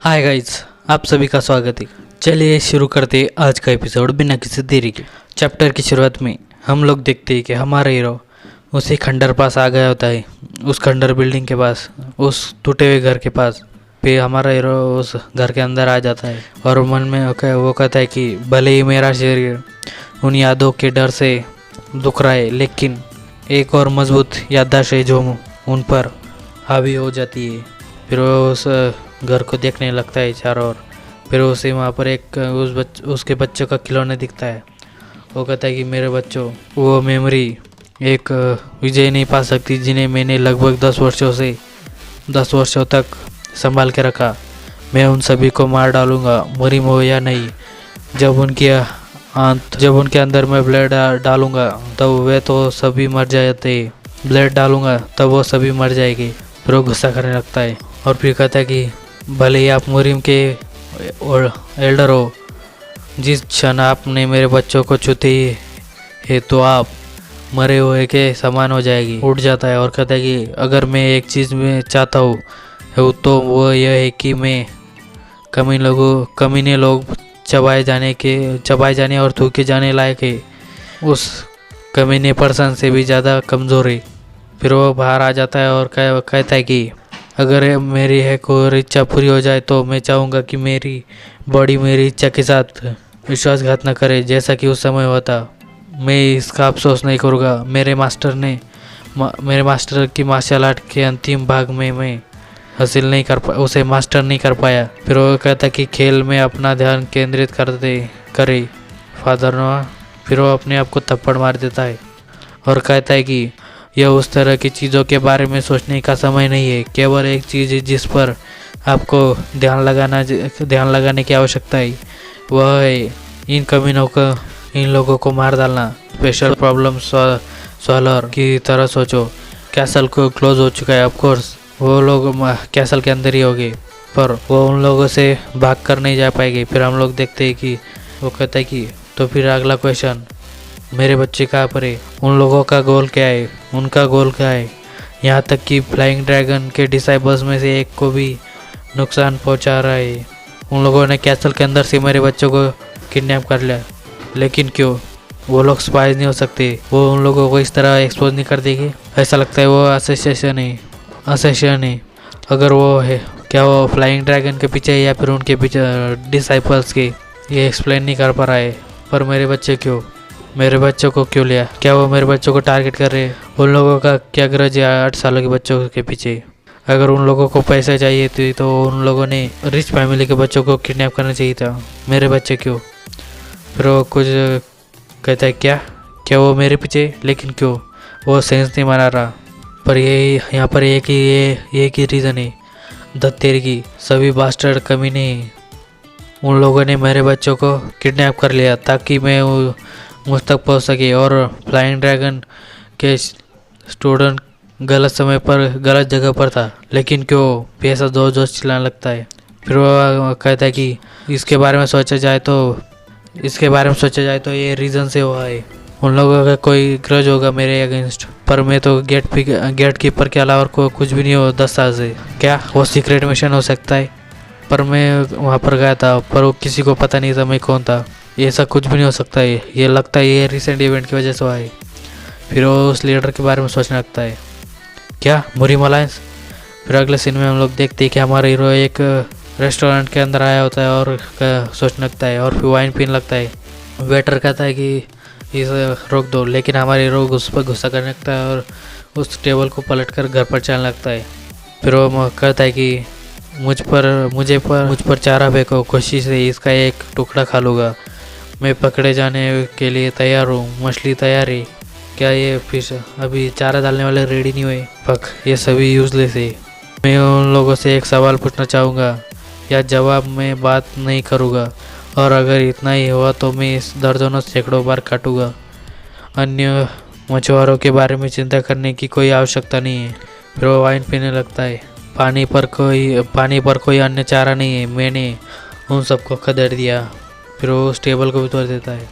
Hi guys, आप सभी का स्वागत है। चलिए शुरू करते हैं आज का एपिसोड बिना किसी देरी के। चैप्टर की शुरुआत में हम लोग देखते हैं कि हमारा हीरो उसी खंडर पास आ गया होता है। उस खंडर बिल्डिंग के पास, उस टूटे हुए घर के पास पे हमारा हीरो उस घर के अंदर आ जाता है और मन में वो कहता है कि भले ही मेरा शरीर उन यादों के डर से दुख रहा है, लेकिन एक और मजबूत याददाश्त है जो उन पर हावी हो जाती है। फिर वो उस घर को देखने लगता है चारों ओर। फिर उसे वहाँ पर एक उसके बच्चों का खिलौना दिखता है। वो कहता है कि मेरे बच्चों, वो मेमोरी एक विजय नहीं पा सकती जिन्हें मैंने लगभग 10 वर्षों तक संभाल के रखा। मैं उन सभी को मार डालूंगा, मरी हो या नहीं। जब उनके अंदर मैं ब्लेड डालूंगा तब वे तो सभी मर जाते। ब्लेड डालूंगा तब वो सभी मर जाएगी। फिर वो गुस्सा करने लगता है और फिर कहता है कि भले ही आप मुरीम के एल्डर हो, जिस क्षण आपने मेरे बच्चों को छूते है तो आप मरे हुए के समान हो जाएगी। उठ जाता है और कहता है कि अगर मैं एक चीज़ में चाहता हूँ तो वो यह है कि मैं कमीने लोग चबाए जाने और थूके जाने लायक है, उस कमीने पर्सन से भी ज़्यादा कमज़ोर है। फिर वो बाहर आ जाता है और कहता है कि अगर मेरी है कोई इच्छा पूरी हो जाए तो मैं चाहूँगा कि मेरी बॉडी मेरी इच्छा के साथ विश्वासघात न करे, जैसा कि उस समय हुआ था। मैं इसका अफसोस नहीं करूँगा। मेरे मास्टर की मार्शल आर्ट के अंतिम भाग में मैं उसे मास्टर नहीं कर पाया। फिर वो कहता कि खेल में अपना ध्यान केंद्रित करे फादर नोआ। फिर वो अपने आप को थप्पड़ मार देता है और कहता है कि यह उस तरह की चीज़ों के बारे में सोचने का समय नहीं है। केवल एक चीज़ है जिस पर आपको ध्यान लगाने की आवश्यकता है, वह है इन लोगों को मार डालना। स्पेशल प्रॉब्लम सॉल्वर की तरह सोचो। कैसल को क्लोज हो चुका है, ऑफ कोर्स वो लोग कैसल के अंदर ही होंगे, पर वो उन लोगों से भाग कर नहीं जा पाएंगे। फिर हम लोग देखते हैं कि वो कहता है कि तो फिर अगला क्वेश्चन, मेरे बच्चे कहाँ पर है? उन लोगों का गोल क्या है? उनका गोल क्या है? यहाँ तक कि फ्लाइंग ड्रैगन के डिसाइबल्स में से एक को भी नुकसान पहुँचा रहा है। उन लोगों ने कैसल के अंदर से मेरे बच्चों को किडनैप कर लिया, लेकिन क्यों? वो लोग स्पाइज नहीं हो सकते। वो उन लोगों को इस तरह एक्सपोज नहीं कर देंगे। ऐसा लगता है वो असेसिन है। अगर वो है, क्या वो फ्लाइंग ड्रैगन के पीछे या फिर उनके पीछे डिसाइपल्स के? ये एक्सप्लेन नहीं कर पा रहा है। पर मेरे बच्चे क्यों? मेरे बच्चों को क्यों लिया? क्या वो मेरे बच्चों को टारगेट कर रहे हैं? उन लोगों का क्या ग्रज है 8 सालों के बच्चों के पीछे? अगर उन लोगों को पैसे चाहिए तो उन लोगों ने रिच फैमिली के बच्चों को किडनैप करना चाहिए था। मेरे बच्चे क्यों? फिर वो कुछ कहता है क्या वो मेरे पीछे? लेकिन क्यों? वो सेंस नहीं बना रहा। पर ये यहाँ पर एक ही रीज़न है, दत्तेर की सभी बास्टर्ड कमीने। उन लोगों ने मेरे बच्चों को किडनैप कर लिया ताकि मैं मुझ तक पहुँच सके, और फ्लाइंग ड्रैगन के स्टूडेंट गलत समय पर गलत जगह पर था। लेकिन क्यों? पैसा जोर चिल्लाने लगता है। फिर वो कहता है कि इसके बारे में सोचा जाए तो ये रीज़न से हुआ है। उन लोगों का कोई ग्रज होगा मेरे अगेंस्ट, पर मैं तो गेट कीपर के अलावा कुछ भी नहीं हो 10 साल से। क्या वो सीक्रेट मिशन हो सकता है? पर मैं वहाँ पर गया था, पर वो किसी को पता नहीं था मैं कौन था। ये सब कुछ भी नहीं हो सकता है। ये लगता है ये रिसेंट इवेंट की वजह से हुआ है। फिर वो उस लीडर के बारे में सोचने लगता है, क्या मुरीम अलायंस? फिर अगले सीन में हम लोग देखते हैं कि हमारा हीरो एक रेस्टोरेंट के अंदर आया होता है और सोचने लगता है और फिर वाइन पीने लगता है। वेटर कहता है कि इसे रोक दो, लेकिन हमारे हीरो उस पर गुस्सा करने लगता है और उस टेबल को पलटकर घर पर चलने लगता है। फिर वो कहता है कि मुझ पर चारा फेंको, खुशी से इसका एक टुकड़ा खा लूँगा। मैं पकड़े जाने के लिए तैयार हूँ। मछली तैयार है। क्या ये फिश अभी चारा डालने वाले रेडी नहीं हुए? फक, ये सभी यूजलेस है। मैं उन लोगों से एक सवाल पूछना चाहूँगा, या जवाब में बात नहीं करूँगा, और अगर इतना ही हुआ तो मैं इस दर्जनों सैकड़ों बार काटूँगा। अन्य मछुआरों के बारे में चिंता करने की कोई आवश्यकता नहीं है। फिर वो वाइन पीने लगता है। पानी पर कोई अन्य चारा नहीं है। मैंने उन सबको खदेड़ दिया। फिर वो उस टेबल को भी तोड़ देता है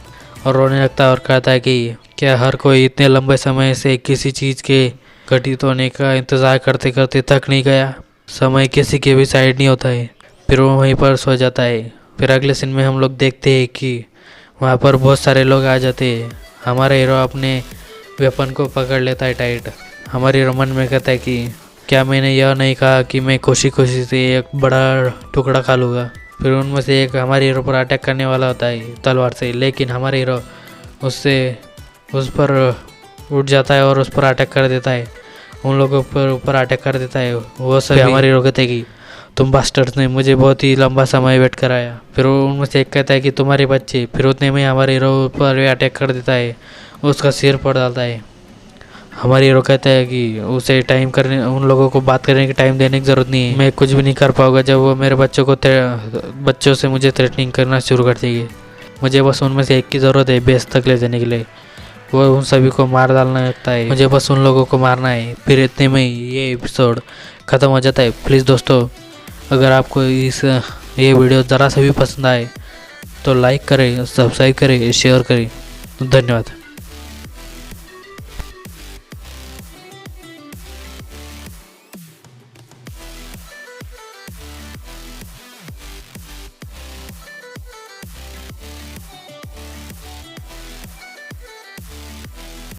और रोने लगता है और कहता है कि क्या हर कोई इतने लंबे समय से किसी चीज़ के घटित होने का इंतज़ार करते करते थक नहीं गया? समय किसी के भी साइड नहीं होता है। फिर वो वहीं पर सो जाता है। फिर अगले सीन में हम लोग देखते हैं कि वहाँ पर बहुत सारे लोग आ जाते हैं। हमारा हीरो अपने वेपन को पकड़ लेता है टाइट। हमारे हीरो मन में कहता है कि क्या मैंने यह नहीं कहा कि मैं खुशी खुशी से एक बड़ा टुकड़ा खा लूँगा। फिर उनमें से एक हमारे हीरो पर अटैक करने वाला होता है तलवार से, लेकिन हमारे हीरो उस पर उठ जाता है और उस पर अटैक कर देता है। उन लोगों पर ऊपर अटैक कर देता है। वो सभी हमारे हीरो कहते हैं कि तुम बास्टर्स ने मुझे बहुत ही लंबा समय वेट कराया। फिर उनमें से एक कहता है कि तुम्हारे बच्चे। फिर उतने में हमारे हीरो पर अटैक कर देता है, उसका सिर फोड़ डालता है। हमारे हीरो कहता है कि उसे टाइम करने, उन लोगों को बात करने की टाइम देने की ज़रूरत नहीं है, मैं कुछ भी नहीं कर पाऊंगा जब वो मेरे बच्चों से मुझे थ्रेटनिंग करना शुरू कर देगी। मुझे बस उनमें से एक की ज़रूरत है बेस तक ले जाने के लिए। वो उन सभी को मार डालना लगता है, मुझे बस उन लोगों को मारना है। फिर इतने में ये एपिसोड ख़त्म हो जाता है। प्लीज़ दोस्तों, अगर आपको ये वीडियो ज़रा सा भी पसंद आए तो लाइक करें, सब्सक्राइब करें, शेयर करें। धन्यवाद।